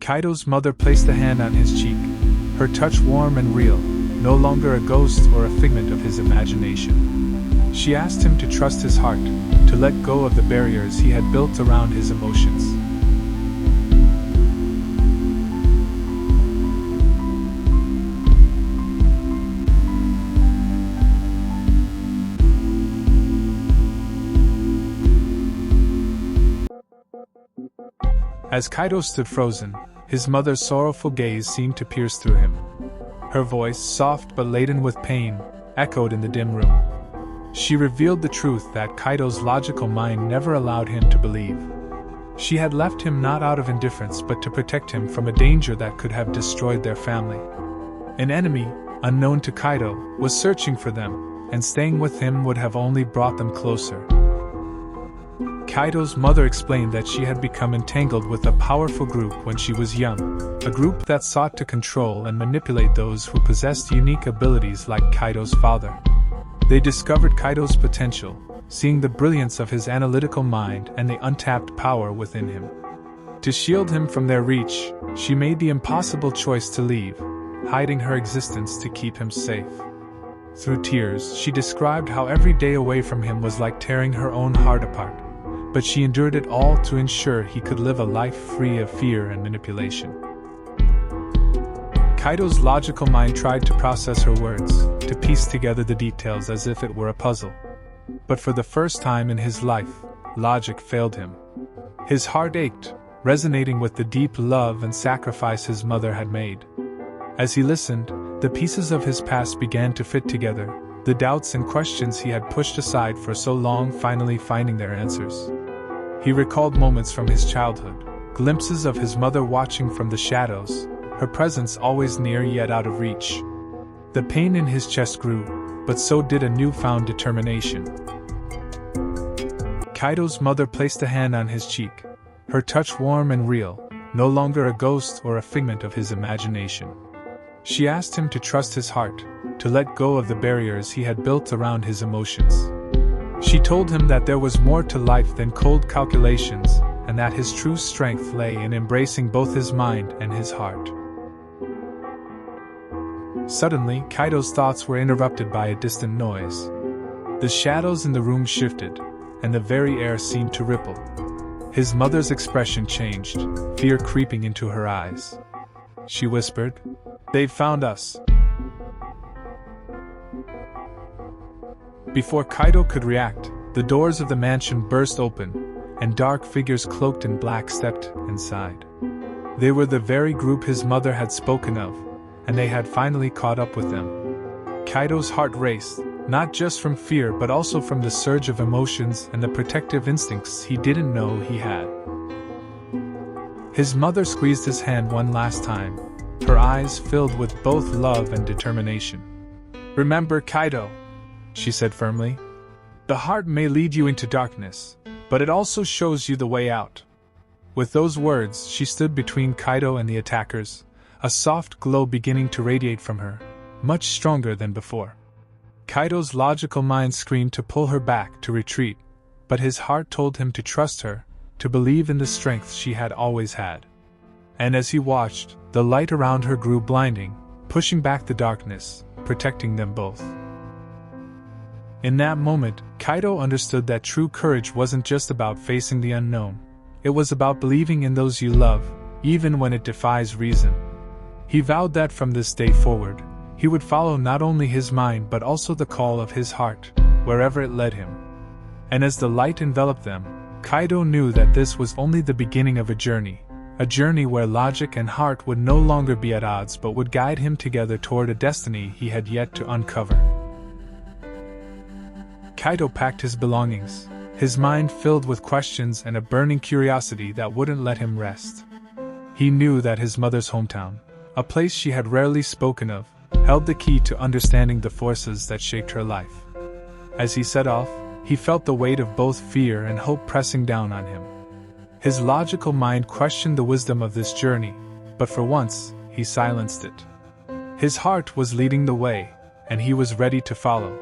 Kaido's mother placed a hand on his cheek, her touch warm and real, no longer a ghost or a figment of his imagination. She asked him to trust his heart, to let go of the barriers he had built around his emotions. As Kaido stood frozen, his mother's sorrowful gaze seemed to pierce through him. Her voice, soft but laden with pain, echoed in the dim room. She revealed the truth that Kaido's logical mind never allowed him to believe. She had left him not out of indifference but to protect him from a danger that could have destroyed their family. An enemy, unknown to Kaido, was searching for them, and staying with him would have only brought them closer. Kaido's mother explained that she had become entangled with a powerful group when she was young, a group that sought to control and manipulate those who possessed unique abilities like Kaido's father. They discovered Kaido's potential, seeing the brilliance of his analytical mind and the untapped power within him. To shield him from their reach, she made the impossible choice to leave, hiding her existence to keep him safe. Through tears, she described how every day away from him was like tearing her own heart apart. But she endured it all to ensure he could live a life free of fear and manipulation. Kaido's logical mind tried to process her words, to piece together the details as if it were a puzzle. But for the first time in his life, logic failed him. His heart ached, resonating with the deep love and sacrifice his mother had made. As he listened, the pieces of his past began to fit together, the doubts and questions he had pushed aside for so long finally finding their answers. He recalled moments from his childhood, glimpses of his mother watching from the shadows, her presence always near yet out of reach. The pain in his chest grew, but so did a newfound determination. Kaido's mother placed a hand on his cheek, her touch warm and real, no longer a ghost or a figment of his imagination. She asked him to trust his heart, to let go of the barriers he had built around his emotions. She told him that there was more to life than cold calculations, and that his true strength lay in embracing both his mind and his heart. Suddenly, Kaido's thoughts were interrupted by a distant noise. The shadows in the room shifted, and the very air seemed to ripple. His mother's expression changed, fear creeping into her eyes. She whispered, "They've found us." Before Kaido could react, the doors of the mansion burst open, and dark figures cloaked in black stepped inside. They were the very group his mother had spoken of, and they had finally caught up with them. Kaido's heart raced, not just from fear but also from the surge of emotions and the protective instincts he didn't know he had. His mother squeezed his hand one last time, her eyes filled with both love and determination. "Remember, Kaido," she said firmly. "The heart may lead you into darkness, but it also shows you the way out." With those words, she stood between Kaido and the attackers, a soft glow beginning to radiate from her, much stronger than before. Kaido's logical mind screamed to pull her back, to retreat, but his heart told him to trust her, to believe in the strength she had always had. And as he watched, the light around her grew blinding, pushing back the darkness, protecting them both. In that moment, Kaido understood that true courage wasn't just about facing the unknown. It was about believing in those you love, even when it defies reason. He vowed that from this day forward, he would follow not only his mind but also the call of his heart, wherever it led him. And as the light enveloped them, Kaido knew that this was only the beginning of a journey where logic and heart would no longer be at odds but would guide him together toward a destiny he had yet to uncover. Kaido packed his belongings, his mind filled with questions and a burning curiosity that wouldn't let him rest. He knew that his mother's hometown, a place she had rarely spoken of, held the key to understanding the forces that shaped her life. As he set off, he felt the weight of both fear and hope pressing down on him. His logical mind questioned the wisdom of this journey, but for once, he silenced it. His heart was leading the way, and he was ready to follow.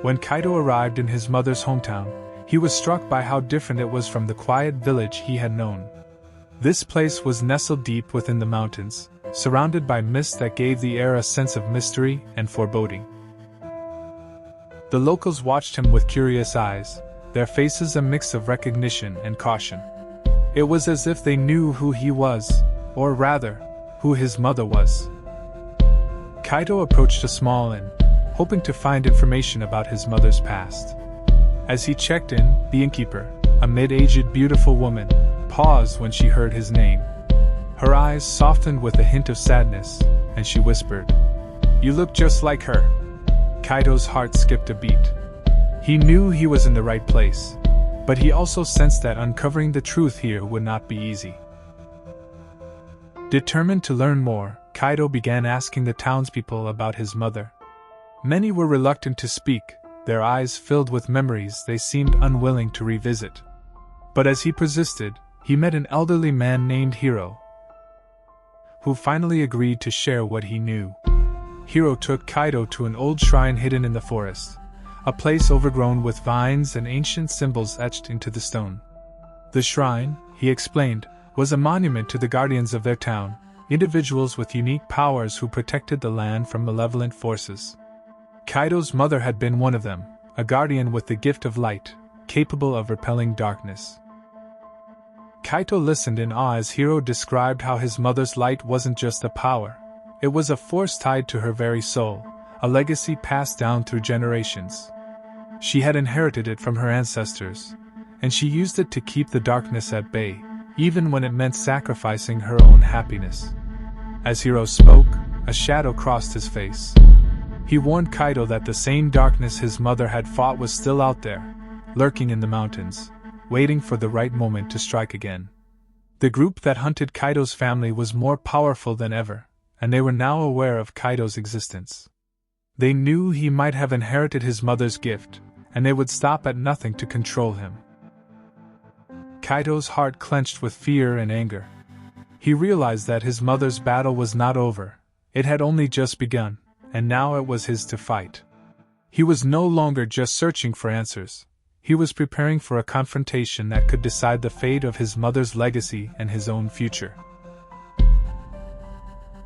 When Kaido arrived in his mother's hometown, he was struck by how different it was from the quiet village he had known. This place was nestled deep within the mountains, surrounded by mist that gave the air a sense of mystery and foreboding. The locals watched him with curious eyes, their faces a mix of recognition and caution. It was as if they knew who he was, or rather, who his mother was. Kaito approached a small inn, hoping to find information about his mother's past. As he checked in, the innkeeper, a mid-aged beautiful woman, paused when she heard his name. Her eyes softened with a hint of sadness, and she whispered, "You look just like her." Kaito's heart skipped a beat. He knew he was in the right place, but he also sensed that uncovering the truth here would not be easy. Determined to learn more, Kaito began asking the townspeople about his mother. Many were reluctant to speak, their eyes filled with memories they seemed unwilling to revisit. But as he persisted, he met an elderly man named Hiro, who finally agreed to share what he knew. Hiro took Kaito to an old shrine hidden in the forest, a place overgrown with vines and ancient symbols etched into the stone. The shrine, he explained, was a monument to the guardians of their town, individuals with unique powers who protected the land from malevolent forces. Kaito's mother had been one of them, a guardian with the gift of light, capable of repelling darkness. Kaito listened in awe as Hiro described how his mother's light wasn't just a power. It was a force tied to her very soul, a legacy passed down through generations. She had inherited it from her ancestors, and she used it to keep the darkness at bay, even when it meant sacrificing her own happiness. As Hiro spoke, a shadow crossed his face. He warned Kaito that the same darkness his mother had fought was still out there, lurking in the mountains, waiting for the right moment to strike again. The group that hunted Kaito's family was more powerful than ever, and they were now aware of Kaito's existence. They knew he might have inherited his mother's gift, and they would stop at nothing to control him. Kaito's heart clenched with fear and anger. He realized that his mother's battle was not over, it had only just begun, and now it was his to fight. He was no longer just searching for answers, he was preparing for a confrontation that could decide the fate of his mother's legacy and his own future.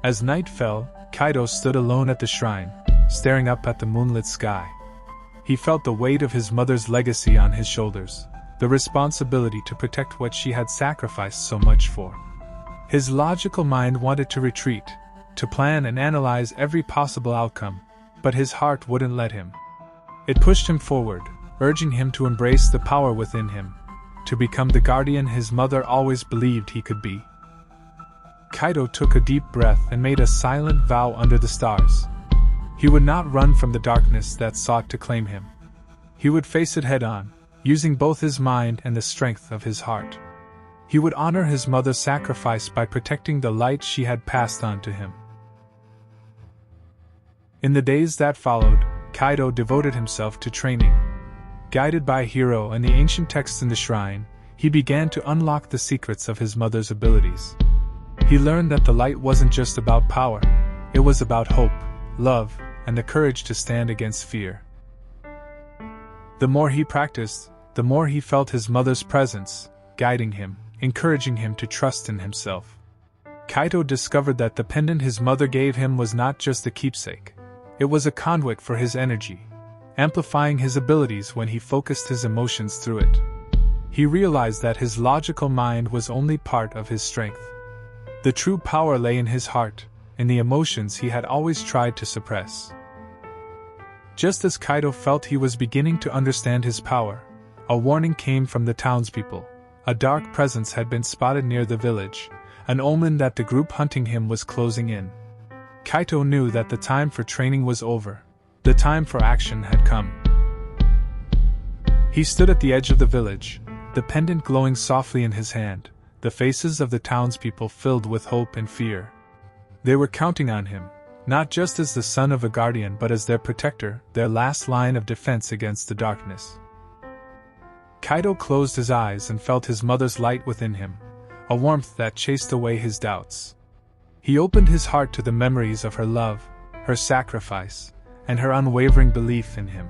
As night fell, Kaito stood alone at the shrine, staring up at the moonlit sky. He felt the weight of his mother's legacy on his shoulders, the responsibility to protect what she had sacrificed so much for. His logical mind wanted to retreat, to plan and analyze every possible outcome, but his heart wouldn't let him. It pushed him forward, urging him to embrace the power within him, to become the guardian his mother always believed he could be. Kaito took a deep breath and made a silent vow under the stars. He would not run from the darkness that sought to claim him. He would face it head-on, using both his mind and the strength of his heart. He would honor his mother's sacrifice by protecting the light she had passed on to him. In the days that followed, Kaito devoted himself to training. Guided by Hiro and the ancient texts in the shrine, he began to unlock the secrets of his mother's abilities. He learned that the light wasn't just about power, it was about hope, love, and the courage to stand against fear. The more he practiced, the more he felt his mother's presence, guiding him, encouraging him to trust in himself. Kaito discovered that the pendant his mother gave him was not just a keepsake, it was a conduit for his energy, amplifying his abilities when he focused his emotions through it. He realized that his logical mind was only part of his strength. The true power lay in his heart, in the emotions he had always tried to suppress. Just as Kaito felt he was beginning to understand his power, a warning came from the townspeople. A dark presence had been spotted near the village, an omen that the group hunting him was closing in. Kaito knew that the time for training was over. The time for action had come. He stood at the edge of the village, the pendant glowing softly in his hand, the faces of the townspeople filled with hope and fear. They were counting on him, not just as the son of a guardian but as their protector, their last line of defense against the darkness. Kaito closed his eyes and felt his mother's light within him, a warmth that chased away his doubts. He opened his heart to the memories of her love, her sacrifice, and her unwavering belief in him.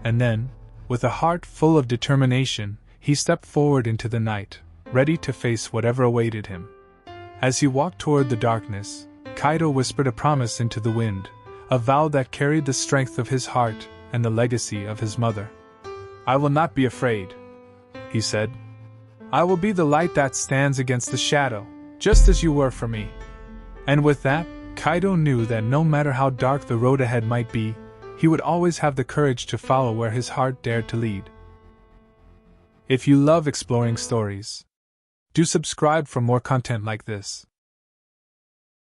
And then, with a heart full of determination, he stepped forward into the night, ready to face whatever awaited him. As he walked toward the darkness, Kaido whispered a promise into the wind, a vow that carried the strength of his heart and the legacy of his mother. "I will not be afraid," he said. "I will be the light that stands against the shadow, just as you were for me." And with that, Kaido knew that no matter how dark the road ahead might be, he would always have the courage to follow where his heart dared to lead. If you love exploring stories, do subscribe for more content like this.